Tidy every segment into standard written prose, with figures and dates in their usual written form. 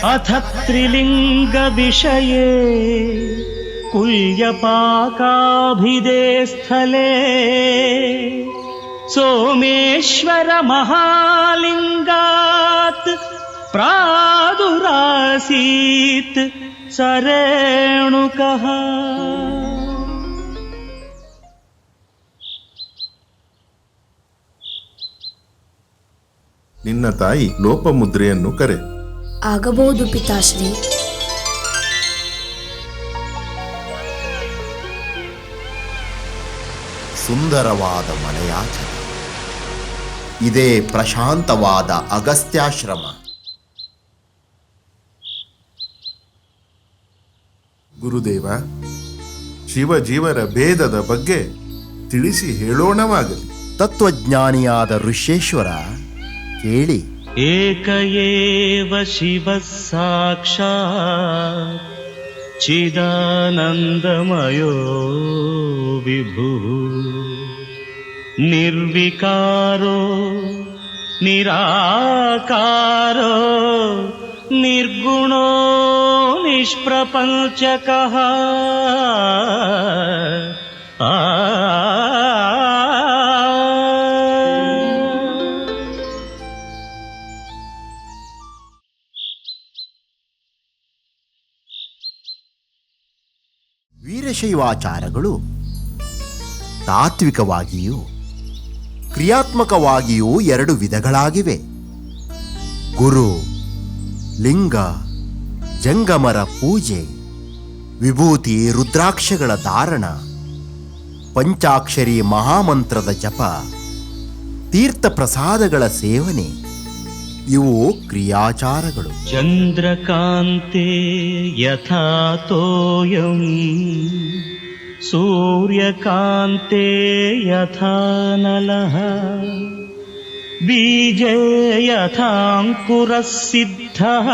अथ त्रिलिङ्गविषये कुल्यपाकाभिदे स्थले सोमेश्वर महालिङ्गात् प्रादुरासीत् सरेणुकः. ನಿನ್ನ ತಾಯಿ ಲೋಪಮುದ್ರೆಯನ್ನು ಕರೆ. ಆಗಬಹುದು ಪಿತಾಶ್ರೀ. ಸುಂದರವಾದ ಮನೆಯಾಚನೆ. ಇದೇ ಪ್ರಶಾಂತವಾದ ಅಗಸ್ತ್ಯಾಶ್ರಮ. ಗುರುದೇವ, ಶಿವಜೀವರ ಭೇದದ ಬಗ್ಗೆ ತಿಳಿಸಿ ಹೇಳೋಣವಾಗಲಿ. ತತ್ವಜ್ಞಾನಿಯಾದ ಋಷ್ಯೇಶ್ವರ ಕೇಳಿ. ಏಕ ಏವ ಶಿವಃ ಸಾಕ್ಷಾತ್ ಚಿದಾನಂದಮಯೋ ವಿಭುಃ ನಿರ್ವಿಕಾರೋ ನಿರಾಕಾರೋ ನಿರ್ಗುಣೋ ನಿಷ್ಪ್ರಪಂಚಕಃ. ವೀರಶೈವಾಚಾರಗಳು ತಾತ್ವಿಕವಾಗಿಯೂ ಕ್ರಿಯಾತ್ಮಕವಾಗಿಯೂ ಎರಡು ವಿಧಗಳಾಗಿವೆ. ಗುರು, ಲಿಂಗ, ಜಂಗಮರ ಪೂಜೆ, ವಿಭೂತಿ ರುದ್ರಾಕ್ಷಗಳ ಧಾರಣ, ಪಂಚಾಕ್ಷರಿ ಮಹಾಮಂತ್ರದ ಜಪ, ತೀರ್ಥ ಪ್ರಸಾದಗಳ ಸೇವನೆ ಇವು ಕ್ರಿಯಾಚಾರಗಳು. ಚಂದ್ರಕಾಂತೆ ಯಥಾ ತೋಯಂ ಸೂರ್ಯಕಾಂತೆ ಯಥಾ ನಲಃ ಬೀಜೇ ಯಥಾಂಕುರಃ ಸಿದ್ಧಃ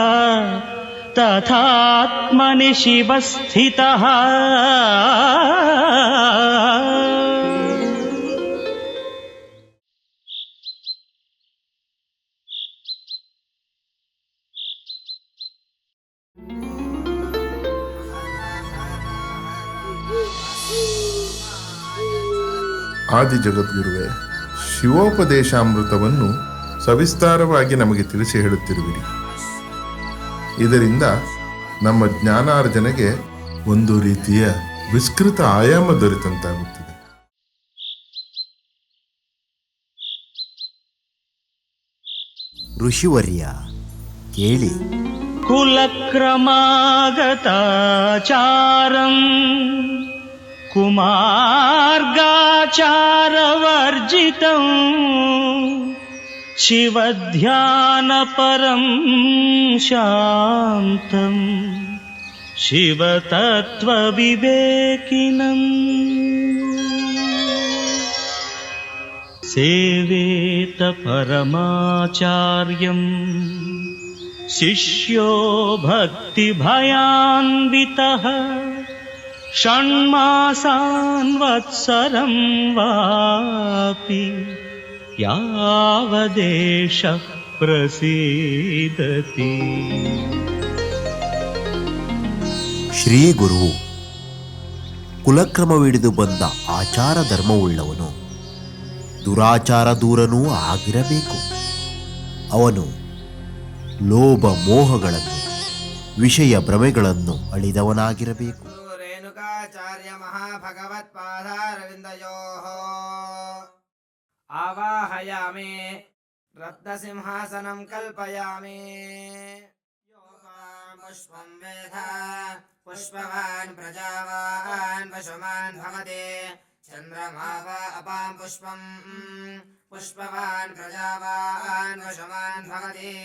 ತಥಾತ್ಮನಿ ಶಿವಸ್ಥಿತಃ. ಆದಿ ಜಗದ್ಗುರುವೇ, ಶಿವೋಪದೇಶಾಮೃತವನ್ನು ಸವಿಸ್ತಾರವಾಗಿ ನಮಗೆ ತಿಳಿಸಿ ಹೇಳುತ್ತಿರುವಿರಿ. ಇದರಿಂದ ನಮ್ಮ ಜ್ಞಾನಾರ್ಜನೆಗೆ ಒಂದು ರೀತಿಯ ವಿಸ್ತೃತ ಆಯಾಮ ದೊರೆತಂತಾಗುತ್ತದೆ. ಋಷಿವರ್ಯ ಕೇಳಿ. ಕುಲಕ್ರಮಾಗತಾಚಾರಂ ಕುಮಾರ್ಗಾಚಾರವರ್ಜಿತಂ ಶಿವಧ್ಯಾನಪರಂ ಶಾಂತಂ ಶಿವತತ್ವವಿವೇಕಿನಂ ಸೇವೇತ ಪರಮಾಚಾರ್ಯಂ ಶಿಷ್ಯೋ ಭಕ್ತಿಭಯಾನ್ವಿತಃ ಷಣ್ಮಾಸಾನ್ ವತ್ಸರಂ ವಾಪಿ ಯಾವದೇಶ ಪ್ರಸೀದತಿ. ಶ್ರೀ ಗುರು ಕುಲಕ್ರಮವಿಡಿದು ಬಂದ ಆಚಾರ ಧರ್ಮವುಳ್ಳವನು ದುರಾಚಾರ ದೂರನೂ ಆಗಿರಬೇಕು. ಅವನು ಲೋಭ ಮೋಹಗಳನ್ನು ವಿಷಯ ಭ್ರಮೆಗಳನ್ನು ಅಳಿದವನಾಗಿರಬೇಕು. ರೇಣುಕಾಚಾರ್ಯ ಮಹಾಭಗವತ್ಪಾದಾರವಿಂದಯೋಃ ಆವಾಹಯಾಮಿ ರತ್ನಸಿಂಹಾಸನಂ ಕಲ್ಪಯಾಮಿ. ಪುಷ್ಪಂ ವೇದ ಪುಷ್ಪವಾನ್ ಪ್ರಜಾವಾನ್ ಪಶುಮಾನ್ ಭವತಿ ಚಂದ್ರಮಾ ವಾ ಅಪಾಂ ಪುಷ್ಪಂ पुष्पवान् प्रजावान् वशमान् भवति.